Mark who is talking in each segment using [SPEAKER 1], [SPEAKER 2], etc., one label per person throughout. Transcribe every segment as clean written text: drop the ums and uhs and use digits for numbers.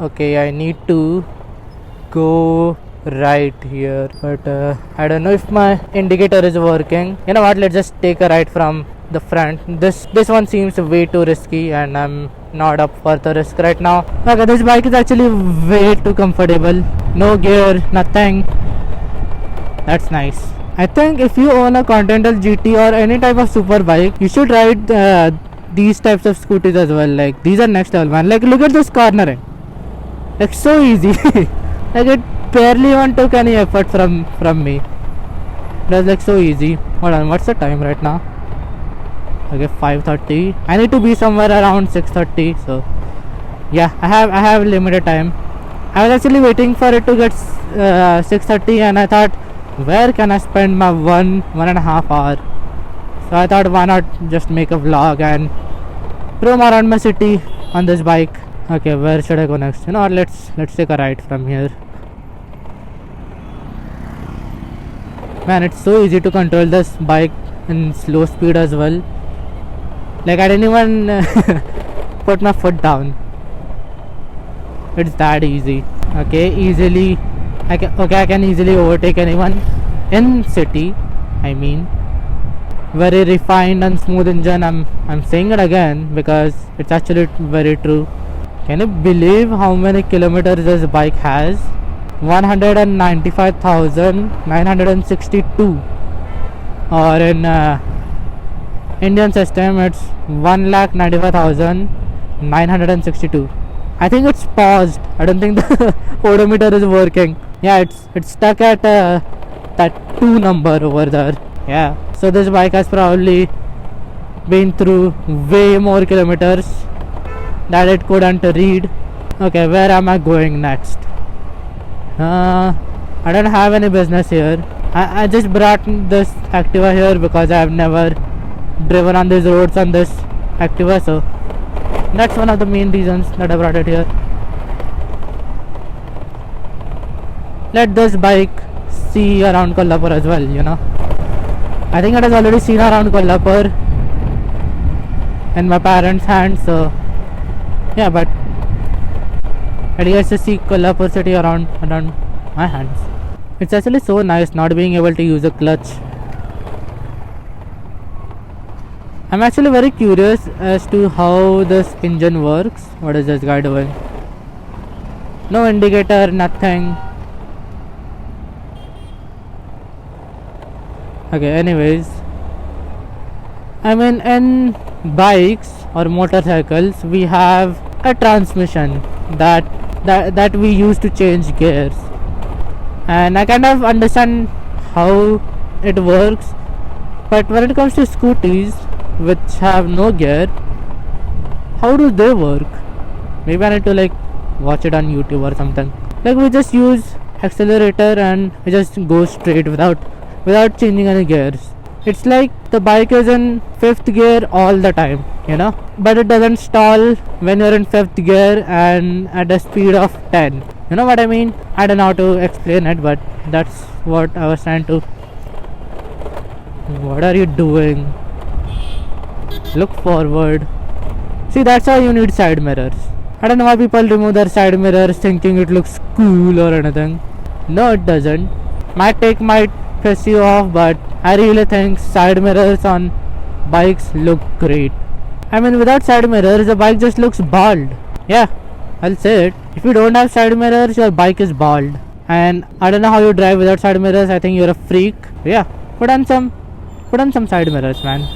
[SPEAKER 1] Okay, I need to go right here, but I don't know if my indicator is working. You know what, let's just take a right from the front. This one seems way too risky and I'm not up for the risk right now. Okay, this bike is actually way too comfortable. No gear, nothing. That's nice. I think if you own a Continental GT or any type of super bike, you should ride these types of scooters as well. Like, these are next level, man. Like, look at this cornering. Like, so easy. Like, it barely even took any effort from me. It was like so easy. Hold on, what's the time right now? Okay, 5:30. I need to be somewhere around 6:30. So yeah, I have limited time. I was actually waiting for it to get 6:30, and I thought, where can I spend my one and a half hour? So I thought, why not just make a vlog and roam around my city on this bike. Okay, where should I go next? You know what, let's take a ride from here. Man, it's so easy to control this bike in slow speed as well. Like, I didn't even put my foot down. It's that easy. Okay, I can easily overtake anyone in city. I mean, very refined and smooth engine. I'm saying it again because it's actually very true. Can you believe how many kilometers this bike has? 195,962, or in Indian system it's 1,95,962. I think it's paused. I don't think the odometer is working. Yeah, it's stuck at that 2 number over there. Yeah, so this bike has probably been through way more kilometers that it couldn't read. Okay, where am I going next? I don't have any business here. I just brought this Activa here because I have never driven on these roads on this Activa, so that's one of the main reasons that I brought it here. Let this bike see around Kolhapur as well, you know. I think it has already seen around Kolhapur in my parents' hands, so yeah, but it gets to see Kolhapur city around my hands. It's actually so nice not being able to use a clutch. I'm actually very curious as to how this engine works. What is this guy doing? No indicator, nothing. Okay, anyways, I mean, in bikes or motorcycles we have a transmission that we use to change gears, and I kind of understand how it works, but when it comes to scooties which have no gear, how do they work? Maybe I need to like watch it on YouTube or something. Like, we just use accelerator and we just go straight without changing any gears. It's like the bike is in 5th gear all the time, you know, but it doesn't stall when you're in 5th gear and at a speed of 10. You know what I mean? I don't know how to explain it, but that's what I was trying to. What are you doing? Look forward. See, that's why you need side mirrors. I don't know why people remove their side mirrors thinking it looks cool or anything. No, it doesn't. Might piss you off, but I really think side mirrors on bikes look great. I mean, without side mirrors, the bike just looks bald. Yeah, I'll say it. If you don't have side mirrors, your bike is bald. And I don't know how you drive without side mirrors. I think you're a freak. Yeah, put on some side mirrors, man.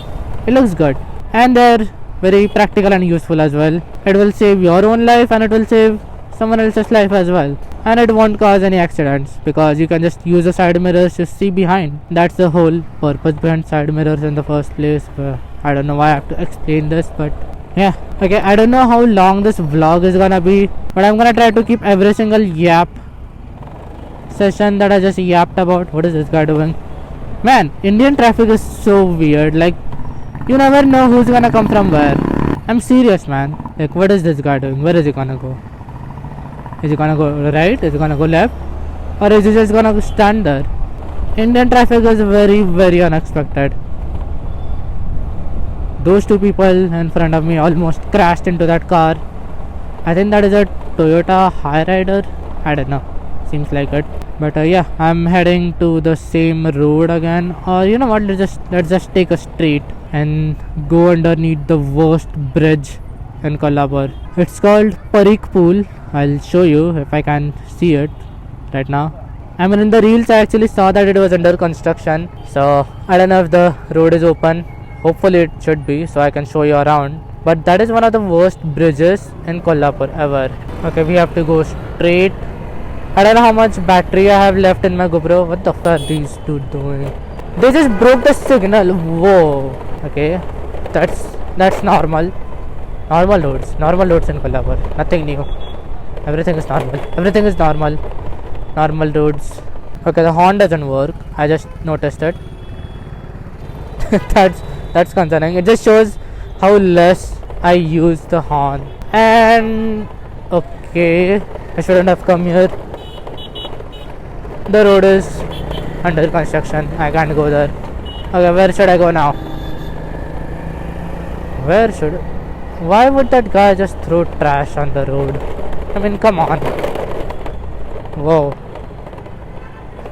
[SPEAKER 1] It looks good, and they're very practical and useful as well. It will save your own life and it will save someone else's life as well, and it won't cause any accidents because you can just use the side mirrors to see behind. That's the whole purpose behind side mirrors in the first place. I don't know why I have to explain this, but yeah. Okay, I don't know how long this vlog is gonna be, but I'm gonna try to keep every single yap session that I just yapped about. What is this guy doing? Man, Indian traffic is so weird. Like, you never know who's gonna come from where. I'm serious, man. Like, what is this guy doing? Where is he gonna go? Is he gonna go right? Is he gonna go left? Or is he just gonna stand there? Indian traffic is very, very unexpected. Those two people in front of me almost crashed into that car. I think that is a Toyota Hyryder. I don't know. Seems like it. But yeah, I'm heading to the same road again. Or you know what? Let's just take a straight and go underneath the worst bridge in Kolhapur. It's called Parik Pool. I'll show you if I can see it right now. I mean, in the reels I actually saw that it was under construction. So I don't know if the road is open. Hopefully it should be, so I can show you around. But that is one of the worst bridges in Kolhapur ever. Okay, we have to go straight. I don't know how much battery I have left in my GoPro. What the fuck are these two doing? They just broke the signal. Whoa. Okay, that's normal. Normal roads in Kolhapur. Nothing new. Everything is normal. Everything is normal. Normal roads. Okay, the horn doesn't work. I just noticed it. that's concerning. It just shows how less I use the horn. And okay, I shouldn't have come here. The road is under construction. I can't go there. Okay, where should I go now? Why would that guy just throw trash on the road? I mean, come on. Whoa.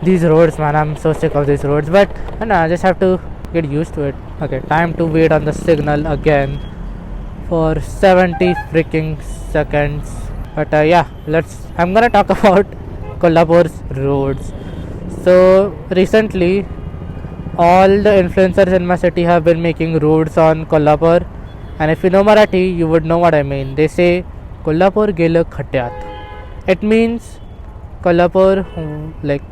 [SPEAKER 1] These roads, man, I'm so sick of these roads. But I just have to get used to it. Okay, time to wait on the signal again for 70 freaking seconds. But yeah, I'm gonna talk about Kolhapur's roads. So recently, all the influencers in my city have been making roads on Kolhapur. And if you know Marathi, you would know what I mean. They say Kolhapur gelo khatyat. It means Kolhapur like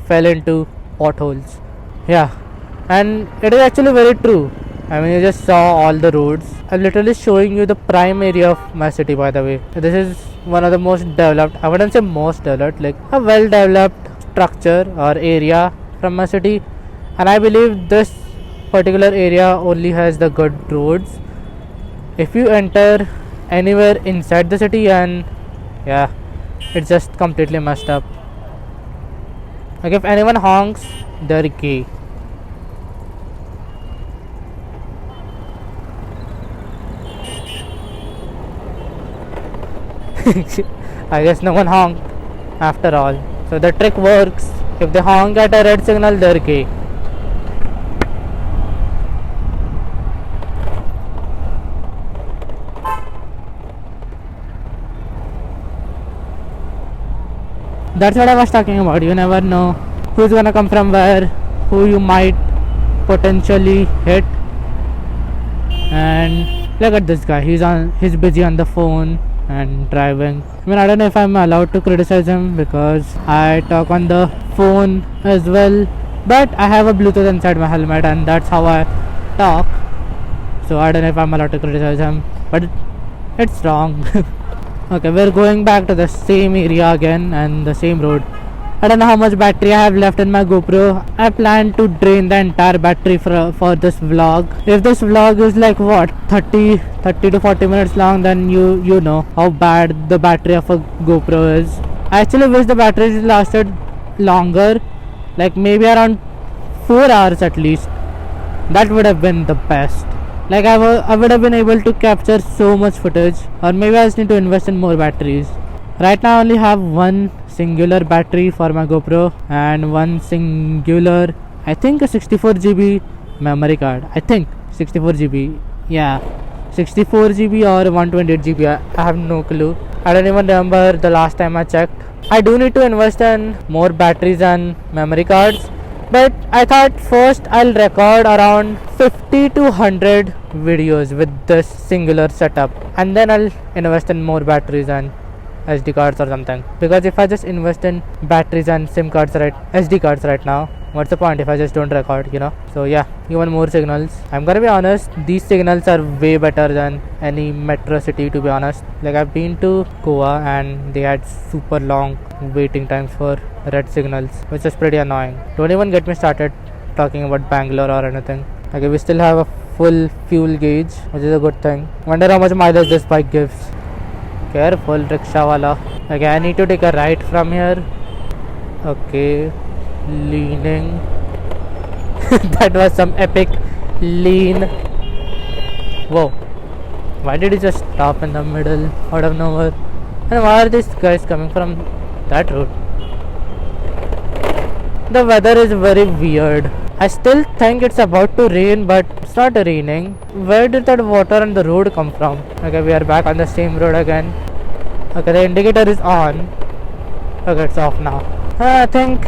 [SPEAKER 1] fell into potholes. Yeah, and it is actually very true. I mean, you just saw all the roads. I'm literally showing you the prime area of my city, by the way. This is one of the most developed, I wouldn't say most developed, like a well developed structure or area from my city. And I believe this particular area only has the good roads. If you enter anywhere inside the city, and yeah, it's just completely messed up. Like if anyone honks, they're gay. I guess no one honked after all. So the trick works. If they honk at a red signal, they're gay. That's what I was talking about. You never know who's gonna come from where, who you might potentially hit. And look at this guy. He's busy on the phone and driving. I mean, I don't know if I'm allowed to criticize him because I talk on the phone as well. But I have a Bluetooth inside my helmet, and that's how I talk. So I don't know if I'm allowed to criticize him, but it's wrong. Okay, we're going back to the same area again and the same road. I don't know how much battery I have left in my GoPro. I plan to drain the entire battery for this vlog. If this vlog is like what, 30 to 40 minutes long, then you know how bad the battery of a GoPro is. I actually wish the battery lasted longer, like maybe around 4 hours at least. That would have been the best. Like I would have been able to capture so much footage. Or maybe I just need to invest in more batteries. Right now I only have one singular battery for my GoPro and one singular, I think a 64GB memory card. I think 64GB. Yeah, 64GB or 128GB. I have no clue. I don't even remember the last time I checked. I do need to invest in more batteries and memory cards. But I thought first I'll record around 50 to 100 videos with this singular setup, and then I'll invest in more batteries and SD cards or something. Because if I just invest in batteries and SD cards right now, what's the point if I just don't record, you know? So yeah, even more signals. I'm gonna be honest, these signals are way better than any metro city, to be honest. Like I've been to Goa and they had super long waiting times for red signals, which is pretty annoying. Don't even get me started talking about Bangalore or anything. Okay, we still have a full fuel gauge, which is a good thing. Wonder how much mileage this bike gives. Careful, rickshaw wala. Okay, I need to take a right from here. Okay, leaning. That was some epic lean. Whoa, why did he just stop in the middle out of nowhere? And why are these guys coming from that road? The weather is very weird. I still think it's about to rain, but it's not raining. Where did that water on the road come from? Okay, we are back on the same road again. Okay, the indicator is on. Okay, it's off now. I think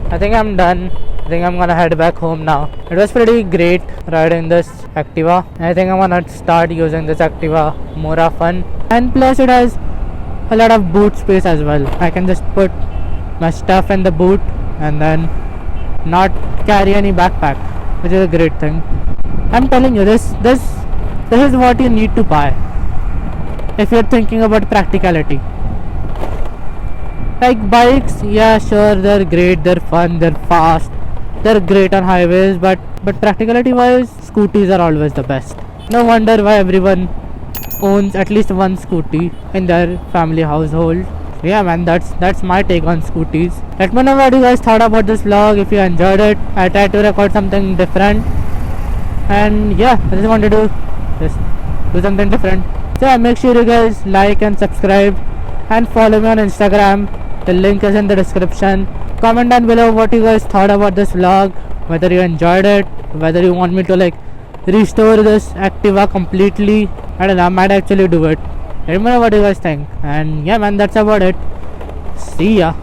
[SPEAKER 1] I'm done. I think I'm gonna head back home now. It was pretty great riding this Activa. I think I'm gonna start using this Activa more often. And plus it has a lot of boot space as well. I can just put my stuff in the boot and then not carry any backpack, which is a great thing. I'm telling you, this is what you need to buy if you're thinking about practicality. Like bikes, yeah, sure, they're great, they're fun, they're fast, they're great on highways, but practicality wise, scooties are always the best. No wonder why everyone owns at least one scooty in their family household. Yeah man, that's my take on scooties. Let me know what you guys thought about this vlog. If you enjoyed it, I tried to record something different, and yeah, I just wanted to just do something different. So yeah, make sure you guys like and subscribe and follow me on Instagram. The link is in the description. Comment down below what you guys thought about this vlog, whether you enjoyed it, whether you want me to like restore this Activa completely. I don't know, I might actually do it. Let me know what you guys think. And yeah man, that's about it. See ya.